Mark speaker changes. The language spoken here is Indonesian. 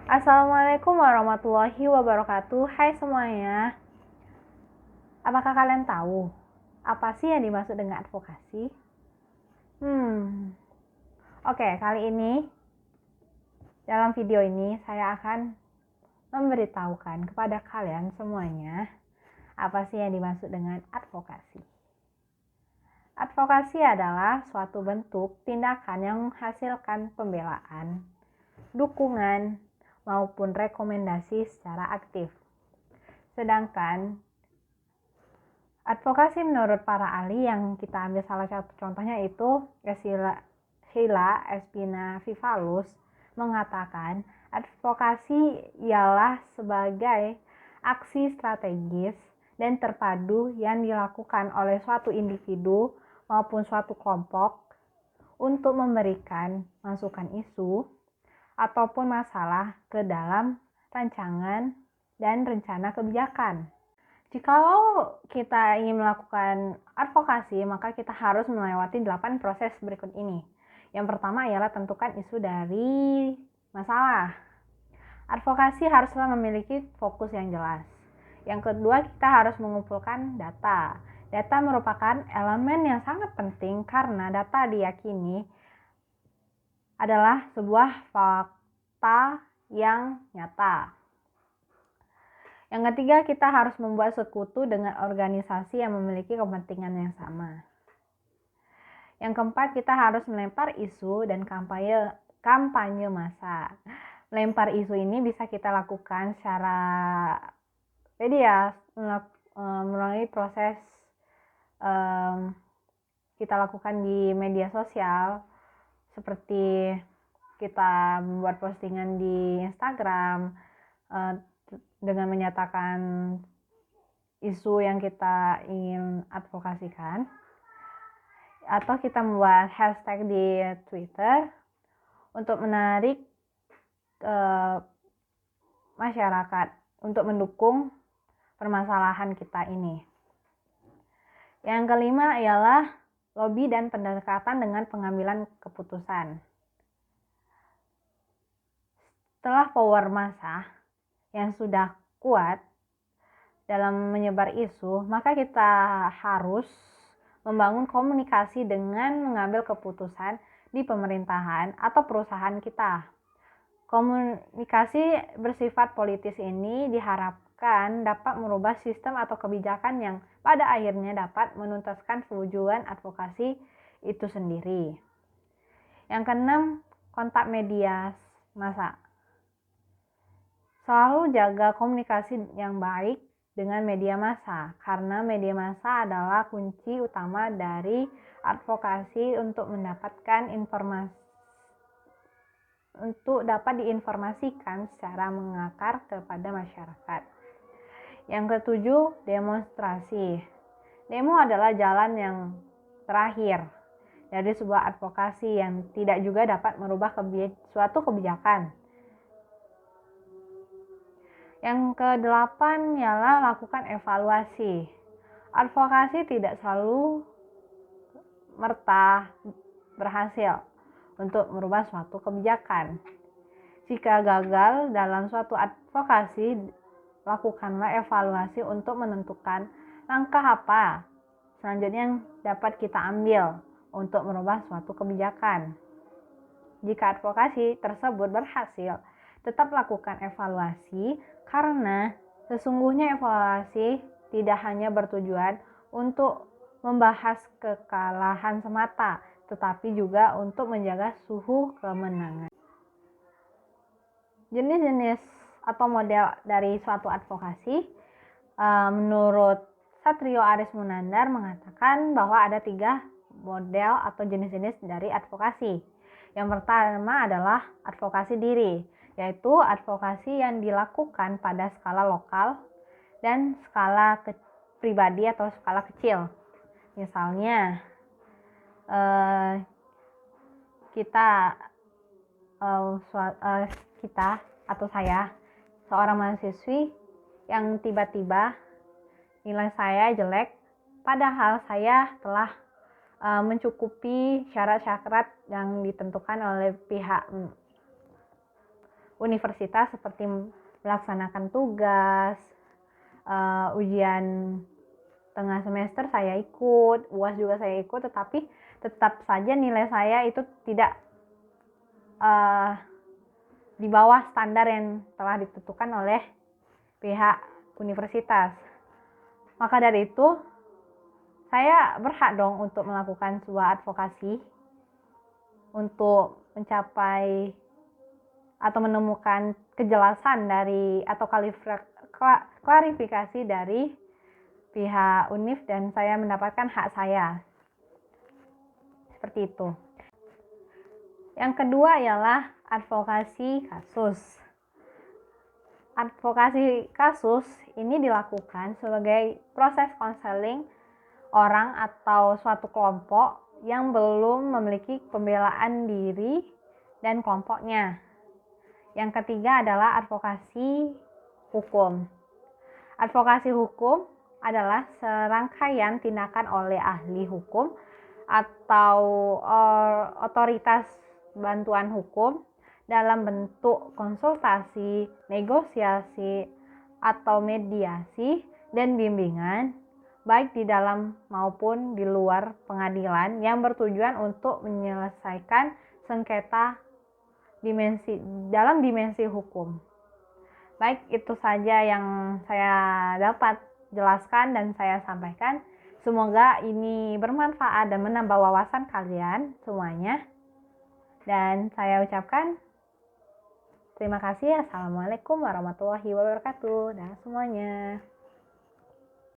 Speaker 1: Assalamualaikum warahmatullahi wabarakatuh. Hai semuanya. Apakah kalian tahu apa sih yang dimaksud dengan advokasi? Oke, kali ini dalam video ini saya akan memberitahukan kepada kalian semuanya apa sih yang dimaksud dengan advokasi. Advokasi adalah suatu bentuk tindakan yang menghasilkan pembelaan, dukungan, maupun rekomendasi secara aktif. Sedangkan advokasi menurut para ahli yang kita ambil salah satu contohnya itu Sheila Espina-Vivalus mengatakan advokasi ialah sebagai aksi strategis dan terpadu yang dilakukan oleh suatu individu maupun suatu kelompok untuk memberikan masukan isu ataupun masalah ke dalam rancangan dan rencana kebijakan. Jikalau kita ingin melakukan advokasi, maka kita harus melewati 8 proses berikut ini. Yang pertama ialah tentukan isu dari masalah. Advokasi haruslah memiliki fokus yang jelas. Yang kedua, kita harus mengumpulkan data. Data merupakan elemen yang sangat penting karena data diyakini adalah sebuah fakta yang nyata. Yang ketiga, kita harus membuat sekutu dengan organisasi yang memiliki kepentingan yang sama. Yang keempat, kita harus melempar isu dan kampanye massa. Melempar isu ini bisa kita lakukan secara media, melalui proses kita lakukan di media sosial, seperti kita membuat postingan di Instagram, dengan menyatakan isu yang kita ingin advokasikan, atau kita membuat hashtag di Twitter untuk menarik masyarakat untuk mendukung permasalahan kita ini. Yang kelima ialah lobby dan pendekatan dengan pengambilan keputusan. Setelah power massa yang sudah kuat dalam menyebar isu, maka kita harus membangun komunikasi dengan mengambil keputusan di pemerintahan atau perusahaan kita. Komunikasi bersifat politis ini diharapkan dapat merubah sistem atau kebijakan yang pada akhirnya dapat menuntaskan tujuan advokasi itu sendiri. Yang keenam, kontak media massa. Selalu jaga komunikasi yang baik dengan media massa, karena media massa adalah kunci utama dari advokasi untuk mendapatkan informasi, untuk dapat diinformasikan secara mengakar kepada masyarakat. Yang ketujuh, demonstrasi. Demo adalah jalan yang terakhir dari sebuah advokasi yang tidak juga dapat merubah suatu kebijakan. Yang kedelapan ialah lakukan evaluasi. Advokasi tidak selalu merta berhasil untuk merubah suatu kebijakan. Jika gagal dalam suatu advokasi, lakukanlah evaluasi untuk menentukan langkah apa selanjutnya yang dapat kita ambil untuk merubah suatu kebijakan. Jika advokasi tersebut berhasil, tetap lakukan evaluasi, karena sesungguhnya evaluasi tidak hanya bertujuan untuk membahas kekalahan semata, tetapi juga untuk menjaga suhu kemenangan. Jenis-jenis atau model dari suatu advokasi, menurut Satrio Aris Munandar mengatakan bahwa ada 3 model atau jenis-jenis dari advokasi. Yang pertama adalah advokasi diri, yaitu advokasi yang dilakukan pada skala lokal dan skala pribadi atau skala kecil. Misalnya kita atau saya seorang mahasiswi yang tiba-tiba nilai saya jelek, padahal saya telah mencukupi syarat-syarat yang ditentukan oleh pihak universitas seperti melaksanakan tugas, ujian tengah semester saya ikut, UAS juga saya ikut, tetapi tetap saja nilai saya itu tidak di bawah standar yang telah ditentukan oleh pihak universitas. Maka dari itu, saya berhak dong untuk melakukan sebuah advokasi untuk mencapai atau menemukan kejelasan dari atau klarifikasi dari pihak UNIF dan saya mendapatkan hak saya. Seperti itu. Yang kedua ialah advokasi kasus. Advokasi kasus ini dilakukan sebagai proses konseling orang atau suatu kelompok yang belum memiliki pembelaan diri dan kelompoknya. Yang ketiga adalah advokasi hukum. Advokasi hukum adalah serangkaian tindakan oleh ahli hukum atau otoritas bantuan hukum dalam bentuk konsultasi, negosiasi, atau mediasi dan bimbingan baik di dalam maupun di luar pengadilan yang bertujuan untuk menyelesaikan sengketa dalam dimensi hukum. Baik, itu saja yang saya dapat jelaskan dan saya sampaikan. Semoga ini bermanfaat dan menambah wawasan kalian semuanya. Dan saya ucapkan terima kasih. Assalamualaikum warahmatullahi wabarakatuh. Dah semuanya.